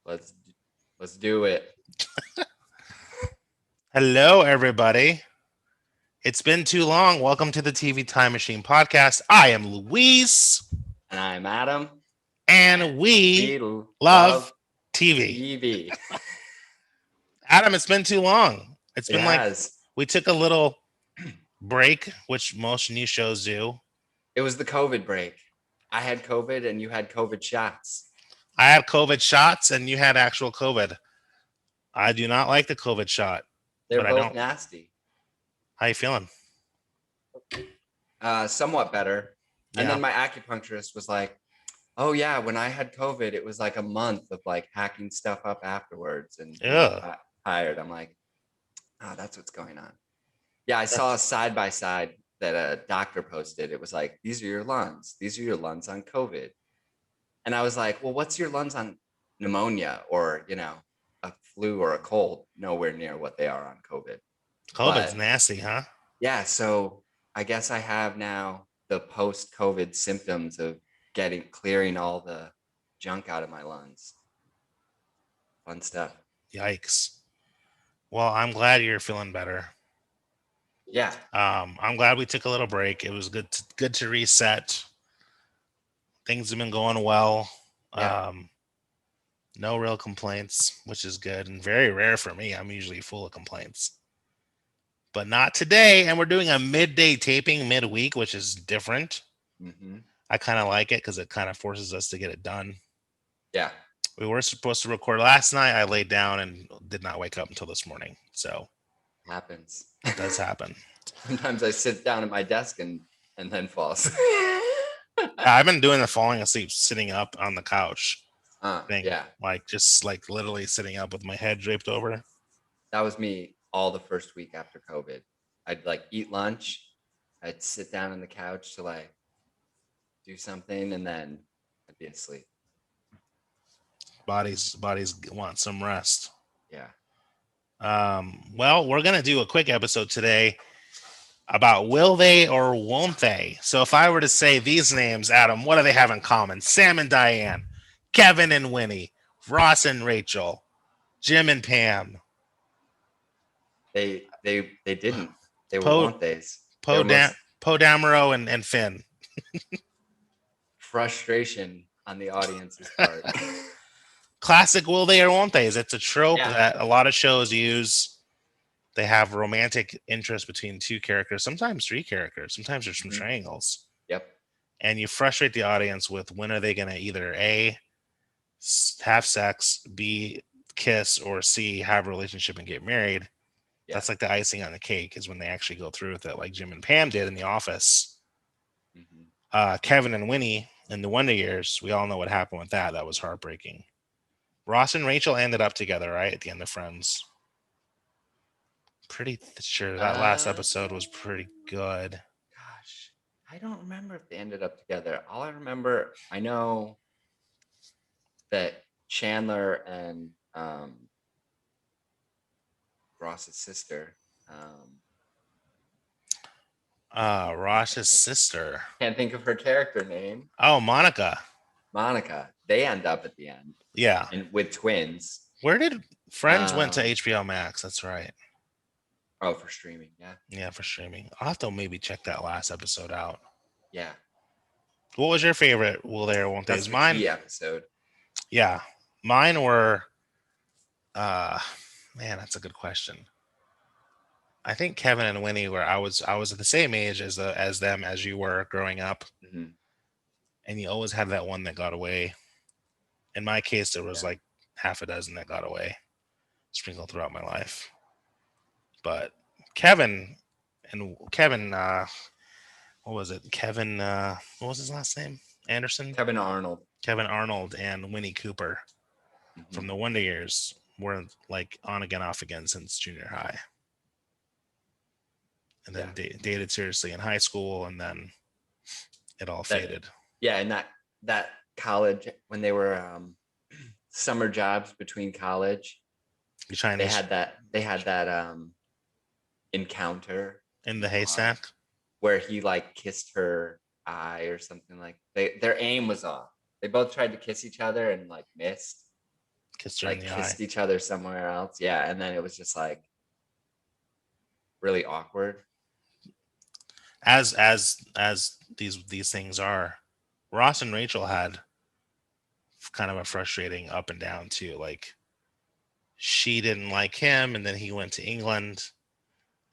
Let's do it. Hello, everybody. It's been too long. Welcome to the TV Time Machine podcast. I am Luis, And I'm Adam. and we We love love TV. TV. Adam, it's been too long. It's It been like has. we took a little break, which most new shows do. It was the COVID break. I had COVID and you had COVID shots. I had COVID shots, and you had actual COVID. I do not like the COVID shot, They're but I both don't. nasty. How you feeling? Somewhat better. And Yeah. then my acupuncturist was like, "Oh yeah, when I had COVID, it was like a month of like hacking stuff up afterwards and being Ugh. tired." I'm like, "Oh, that's what's going on." Yeah, I saw a side by side that a doctor posted. It was like, "These are your lungs. These are your lungs on COVID." And I was like, "Well, what's your lungs on pneumonia or, a flu or a cold?" Nowhere near what they are on COVID. COVID's But nasty, huh? yeah, so I guess I have now the post-COVID symptoms of clearing all the junk out of my lungs. Fun stuff. Yikes. Well, I'm glad you're feeling better. Yeah. I'm glad we took a little break. It was good to reset. Things have been going well. Yeah. No real complaints, which is good and very rare for me. I'm usually full of complaints, but not today. And we're doing a midday taping midweek, which is different. Mm-hmm. I kind of like it because it kind of forces us to get it done. Yeah. We were supposed to record last night. I laid down and did not wake up until this morning. So Happens. it does happen. Sometimes I sit down at my desk and then fall asleep. I've been doing the falling asleep sitting up on the couch thing, Yeah. like just like literally sitting up with my head draped over. That was me all the first week after COVID. I'd like eat lunch. I'd sit down on the couch to like do something and then I'd be asleep. Bodies want some rest. Yeah. Well, we're gonna do a quick episode today about will they or won't they. So if I were to say these names, Adam, what do they have in common? Sam and Diane, Kevin and Winnie, Ross and Rachel, Jim and Pam, They didn't. They were Poe won't they's. They Poe were Dam- most Poe Dameron and Finn. frustration on the audience's part. Classic will they or won't they's. It's a trope Yeah. that a lot of shows use. They have romantic interest between two characters, sometimes three characters, sometimes there's some Mhm. triangles. Yep. And you frustrate the audience with when are they going to either A, have sex, B, kiss, or C, have a relationship and get married. Yeah. That's like the icing on the cake is when they actually go through with it, like Jim and Pam did in The Office. Mhm. Kevin and Winnie in The Wonder Years, we all know what happened with that. That was heartbreaking. Ross and Rachel ended up together, right, at the end of Friends. Pretty sure that last Uh, episode was pretty good. Gosh, I don't remember if they ended up together. All I remember, I know that Chandler and Ross's sister, Ross's sister. can't think of her character name, Oh, Monica. Monica. They end up at the end Yeah. and with twins. Where did Friends went to Um, HBO Max? That's right. Oh, for streaming. Yeah. Yeah, for streaming. I'll have to maybe check that last episode out. Yeah. What was your favorite Will They or Won't They? That's Is the mine? key episode. Yeah. Mine were uh man, that's a good question. I think Kevin and Winnie were I was at the same age as them as you were growing up, Mhm. and you always had that one that got away. In my case, there was Yeah. like half a dozen that got away, sprinkled throughout my life. But Kevin what was it? Kevin what was his last name? Anderson? Kevin Arnold. Kevin Arnold and Winnie Cooper from Mhm. the Wonder Years were like on again, off again since junior high, and then Yeah. dated seriously in high school, and then it all That faded. Yeah, and that college when they were summer jobs between college, You trying they to had that encounter in in the the bar haystack? where he like kissed her eye or something. Like their aim was off. They both tried to kiss each other and like missed. Kissed her in like the kissed eye. each other somewhere else. Yeah, and then it was just like really awkward. As these things are, Ross and Rachel had kind of a frustrating up and down too. Like she didn't like him, and then he went to England,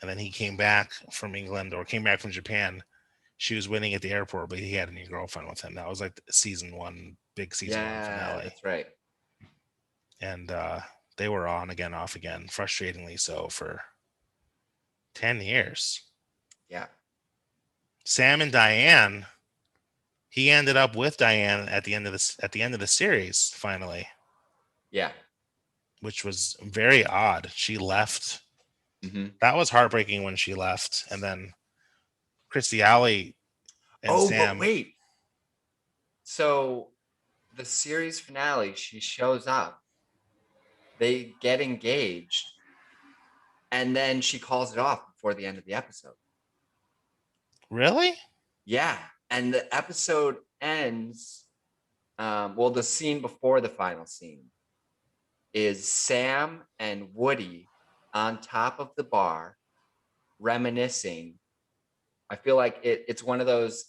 and then he came back from England or came back from Japan. She was waiting at the airport, but he had a new girlfriend with him. That was like the season one, big season one Yeah, finale, that's right. and they were on again, off again, frustratingly so for 10 years. Yeah. Sam and Diane. He ended up with Diane at the end of the series finally, Yeah. which was very odd. She left. Mm-hmm. That was heartbreaking when she left, and then Christy Alley and Oh, but Sam. wait. So the series finale, she shows up. They get engaged, and then she calls it off before the end of the episode. Really? Yeah, and the episode ends. Well, the scene before the final scene is Sam and Woody on top of the bar, reminiscing. I feel like it's one of those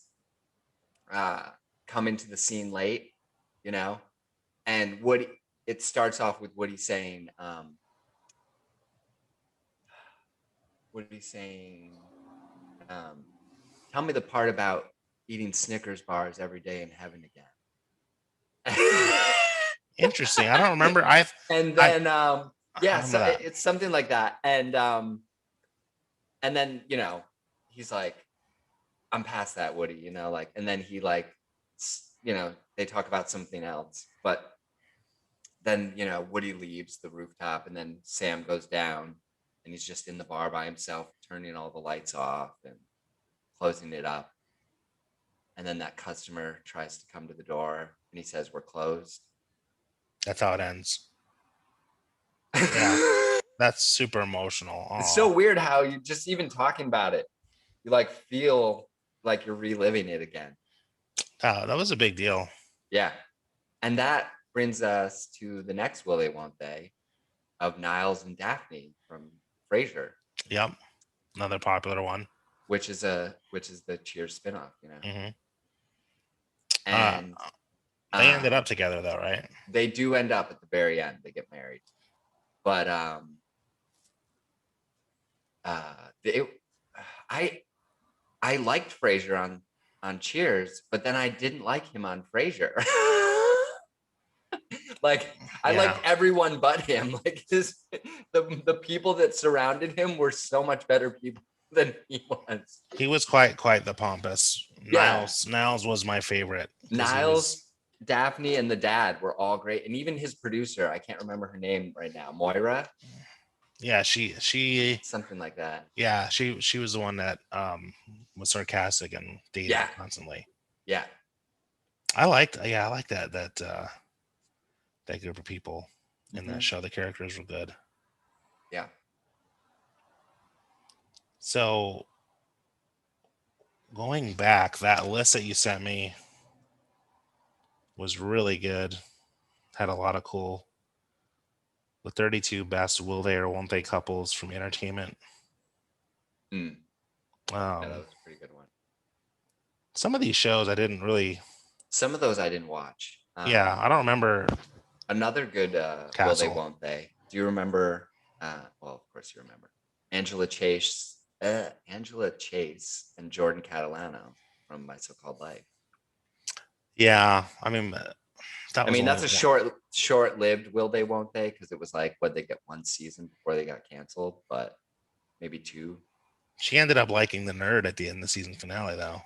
come into the scene late, you know, and Woody. It starts off with Woody saying, Woody saying, "Tell me the part about eating Snickers bars every day in heaven again." Interesting. I don't remember. And I then yeah, remember so that. it's something like that. And then, you know, he's like, I'm past that, Woody, you know, like, and then he like, you know, they talk about something else, but then, you know, Woody leaves the rooftop, and then Sam goes down, and he's just in the bar by himself, turning all the lights off and closing it up. And then that customer tries to come to the door, and he says, "We're closed." That's how it ends. Yeah, that's super emotional. It's Aw. so weird how you just even talking about it, you like feel like you're reliving it again. Oh, that was a big deal. Yeah. And that brings us to the next Will They Won't They of Niles and Daphne from Frasier. Yep, another popular one. Which is the Cheers spinoff, you know. Mm-hmm. And they ended up together though, right? They do end up at the very end. They get married. But I liked Frasier on Cheers, but then I didn't like him on Frasier. Like I liked everyone but him. Like the people that surrounded him were so much better people than he was. He was quite the pompous. Yeah. Niles was my favorite. Niles, Daphne, and the dad were all great, and even his producer, I can't remember her name right now, Moira. Yeah, she something like that. Yeah, she was the one that was sarcastic and dated constantly. Yeah. I liked that group of people in that show. The characters were good. Yeah. So going back, that list that you sent me was really good. Had a lot of cool. The 32 best will they or won't they couples from entertainment. Yeah, that was a pretty good one. Some of these shows I didn't really. Some of those I didn't watch. Yeah, I don't remember. Another good Will They Won't They. Do you remember? Well, of course you remember. Angela Chase and Jordan Catalano from My So-Called Life. Yeah, I mean, that's a short-lived Will They Won't They, because it was like, what, they get one season before they got canceled, but maybe two. She ended up liking the nerd at the end of the season finale, though.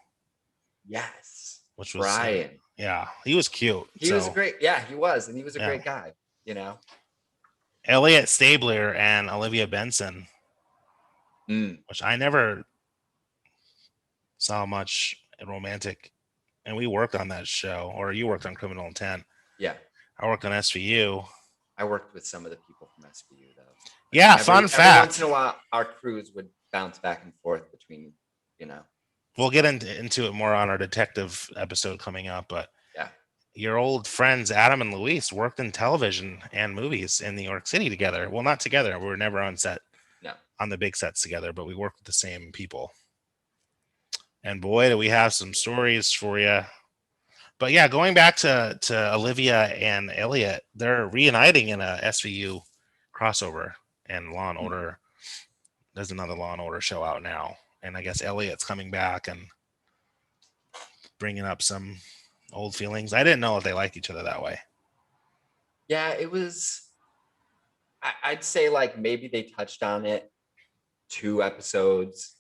Yes, which was Brian. Yeah, he was cute. He was great. Yeah, he was, and he was a great guy. You know, Elliot Stabler and Olivia Benson, which I never saw much romantic. And we worked on that show, or you worked on Criminal Intent. Yeah. I worked on SVU. I worked with some of the people from SVU, though. Yeah, fun fact. Every once in a while, our crews would bounce back and forth between, you know. We'll get into it more on our detective episode coming up, but yeah, your old friends Adam and Luis worked in television and movies in New York City together. Well, not together. We were never on set No. on the big sets together, but we worked with the same people. And boy, do we have some stories for you. But yeah, going back to Olivia and Elliot, they're reuniting in a SVU crossover and Law and Hmm. Order. There's another Law and Order show out now, and I guess Elliot's coming back and bringing up some old feelings. I didn't know if they liked each other that way. Yeah, it was. I'd say like maybe they touched on it 2 episodes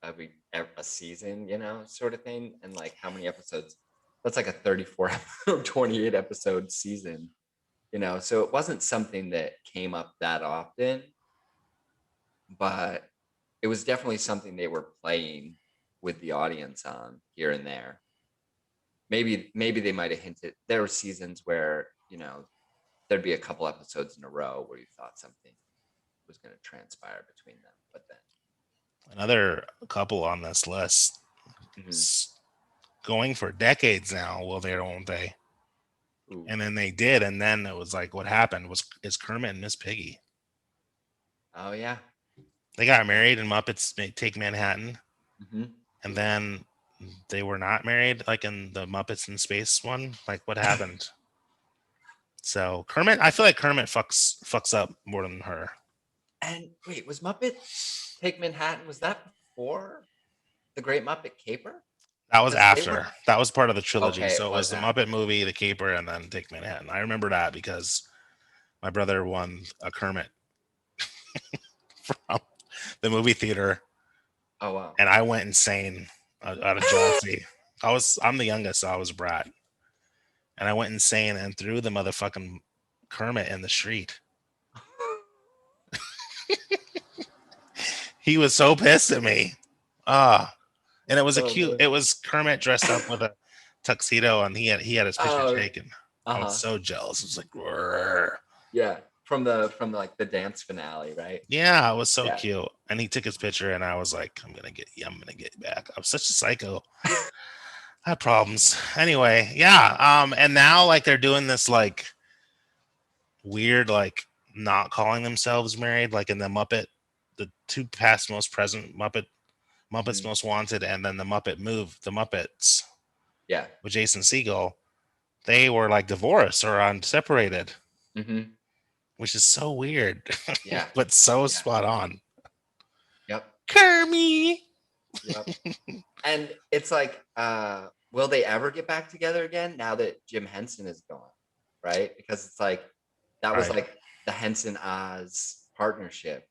a season, sort of thing. And like how many episodes? That's like a 34 or 28 episode season, So it wasn't something that came up that often, but it was definitely something they were playing with the audience on here and there. Maybe they might have hinted. There were seasons where, there'd be a couple episodes in a row where you thought something was going to transpire between them, but then Another couple on this list mhm. is going for decades now. Will they or won't they? Ooh. And then they did, and then it was like, what happened was is Kermit and Miss Piggy. Oh yeah. They got married in Muppets Take Manhattan, Mm-hmm. and then they were not married, like in the Muppets in Space one. Like, what happened? So Kermit, I feel like Kermit fucks up more than her. And wait, was Muppet Take Manhattan, was that before the Great Muppet Caper? That was Because they after. were That was part of the trilogy. okay. So It it was was the after. Muppet movie, the Caper, and then Take Manhattan. I remember that because my brother won a Kermit from the movie theater, Oh wow. and I went insane out of jealousy. I'm the youngest, so I was a brat, and I went insane and threw the motherfucking Kermit in the street. He was so pissed at me. Ah, and it was a Oh cute. man. It was Kermit dressed up with a tuxedo, and he had his picture Oh. taken. I was Uh-huh. so jealous. It was like, "Grrr." Yeah. From like the dance finale, right? Yeah, it was so Yeah. cute. And he took his picture, and I was like, I'm gonna get back. I was such a psycho. I had problems. Anyway, yeah. And now like they're doing this like weird, like not calling themselves married, like in the Muppet, the two past most present Muppets Mhm. Most Wanted, and then the Muppets Yeah. with Jason Segel. They were like divorced or on separated, Mm-hmm. which is so weird, Yeah. but so Yeah. spot on. Yep. Kermie. Yep. And it's like, will they ever get back together again now that Jim Henson is gone? Right? Because it's like that was Right. like the Henson Oz partnership.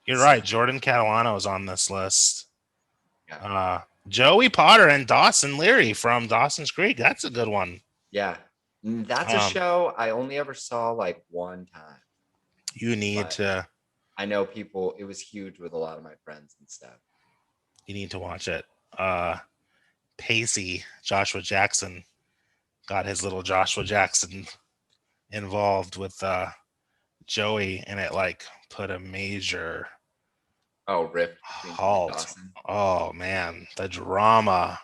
You're So right. Jordan Catalano is on this list. yeah. Uh, Joey Potter and Dawson Leary from Dawson's Creek. That's a good one. Yeah. That's a Um, show I only ever saw like one time, you need but to I know people, it was huge with a lot of my friends and stuff. you need to watch it. Uh, Pacey Joshua Jackson got his little Joshua Jackson involved with Joey, and it like put a major Oh, rift between him and halt. Dawson. Oh man, the drama.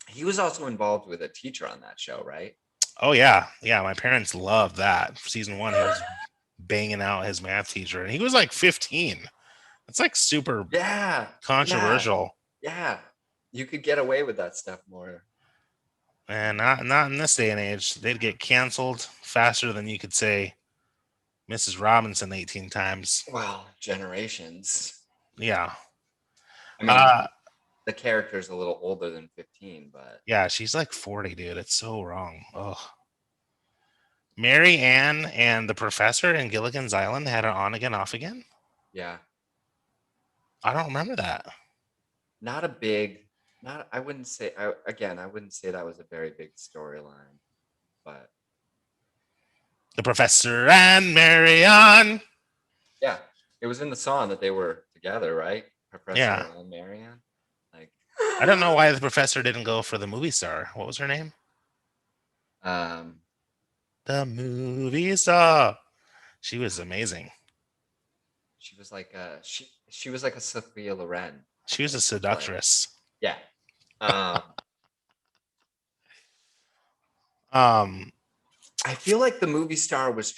He was also involved with a teacher on that show, right? Oh yeah, yeah. My parents loved that. Season one, he was banging out his math teacher, and he was like 15. It's like super Yeah. Yeah. controversial, Yeah. You could get away with that stuff more. and not in this day and age. They'd get canceled faster than you could say Mrs. Robinson 18 times. Well, generations. Yeah, I mean, uh, the character's a little older than 15, but yeah. She's like 40, dude. It's so wrong. Oh, Mary Ann and the professor in Gilligan's Island had an on again, off again. yeah, I don't remember that. not a big, not, I wouldn't say, I wouldn't say that was a very big storyline, but The professor and Mary Ann. yeah, it was in the song that they were together, right? Professor Yeah. and Marianne. Like, I don't know why the professor didn't go for the movie star. What was her name? um, The movie star. She was amazing. she was like she was like a Sophia Loren, I She was a think, play. seductress. Yeah. Um, Um, I feel like the movie star was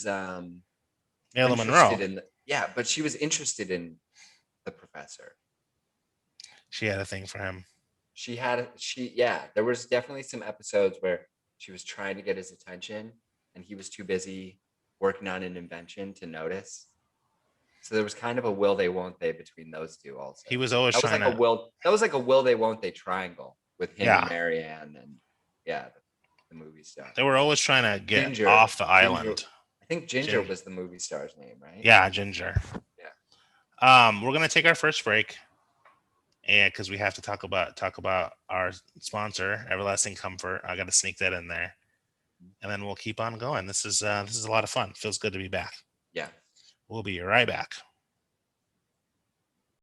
Marilyn Monroe. interested in but she was interested in the professor. She had a thing for him. There was definitely some episodes where she was trying to get his attention and he was too busy working on an invention to notice. So there was kind of a will they won't they between those two also. He was always trying to. That was like a will they won't they triangle with him and Yeah, Marianne and the movie star. they were always trying to get Ginger. off the Ginger. island. I think Ginger was the movie star's name, right? Yeah, Ginger. Yeah. We're gonna take our first break, and because we have to talk about our sponsor, Everlasting Comfort. I got to sneak that in there, and then we'll keep on going. This is a lot of fun. Feels good to be back. Yeah. We'll be right back.